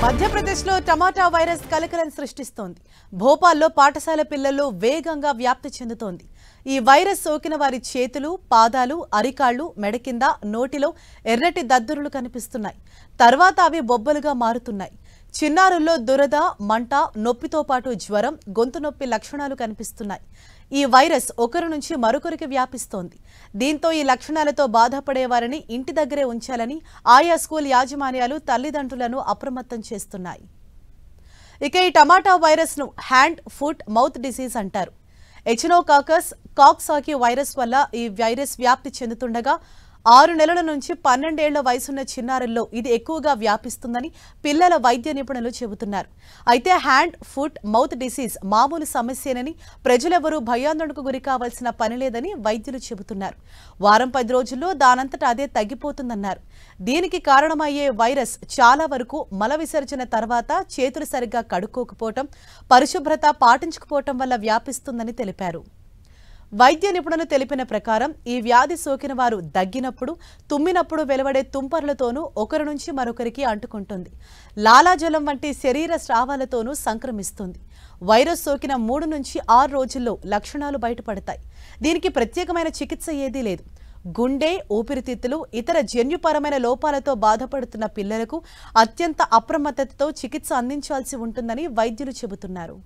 మధ్యప్రదేశ్లో టమాటా వైరస్ కలకలం సృష్టిస్తోంది. భోపాల్లో పాఠశాల పిల్లల్లో వేగంగా వ్యాప్తి చెందుతోంది. ఈ వైరస్ సోకిన వారి చేతులు, పాదాలు, అరికాళ్లు, మెడ కింద, నోటిలో ఎర్రటి దద్దురులు కనిపిస్తున్నాయి. తర్వాత అవి బొబ్బలుగా మారుతున్నాయి. చిన్నారుల్లో దురద, మంట, నొప్పితో పాటు జ్వరం, గొంతు నొప్పి లక్షణాలు కనిపిస్తున్నాయి. ఈ వైరస్ ఒకరి నుంచి మరొకరికి వ్యాపిస్తోంది. దీంతో ఈ లక్షణాలతో బాధపడే వారిని ఇంటి దగ్గరే ఉంచాలని ఆయా స్కూల్ యాజమాన్యాలు తల్లిదండ్రులను అప్రమత్తం చేస్తున్నాయి. ఇక ఈ టమాటా వైరస్ ను హ్యాండ్, ఫుట్, మౌత్ డిసీజ్ అంటారు. ఎచినోకాకస్ కాక్సాకీ వైరస్ వల్ల ఈ వైరస్ వ్యాప్తి చెందుతుండగా 6 నెలల నుంచి 12 ఏళ్ల వయసున్న చిన్నారుల్లో ఇది ఎక్కువగా వ్యాపిస్తుందని పిల్లల వైద్య నిపుణులు చెబుతున్నారు. అయితే హ్యాండ్, ఫుట్, మౌత్ డిసీజ్ మామూలు సమస్యేనని, ప్రజలెవరూ భయాందోళనకు గురి కావాల్సిన పని లేదని వైద్యులు చెబుతున్నారు. వారం 10 రోజుల్లో దానంతట అదే తగ్గిపోతుందన్నారు. దీనికి కారణమయ్యే వైరస్ చాలా వరకు మల విసర్జన తర్వాత చేతులు సరిగ్గా కడుక్కోకపోవటం, పరిశుభ్రత పాటించకపోవటం వల్ల వ్యాపిస్తుందని తెలిపారు. వైద్య నిపుణులు తెలిపిన ప్రకారం ఈ వ్యాధి సోకిన వారు దగ్గినప్పుడు, తుమ్మినప్పుడు వెలువడే తుంపర్లతోనూ ఒకరి నుంచి మరొకరికి అంటుకుంటుంది. లాలాజలం వంటి శరీర స్రావాలతోనూ సంక్రమిస్తుంది. వైరస్ సోకిన 3 నుంచి 6 రోజుల్లో లక్షణాలు బయటపడతాయి. దీనికి ప్రత్యేకమైన చికిత్స ఏదీ లేదు. గుండె, ఊపిరితిత్తులు, ఇతర జన్యుపరమైన లోపాలతో బాధపడుతున్న పిల్లలకు అత్యంత అప్రమత్తతతో చికిత్స అందించాల్సి ఉంటుందని వైద్యులు చెబుతున్నారు.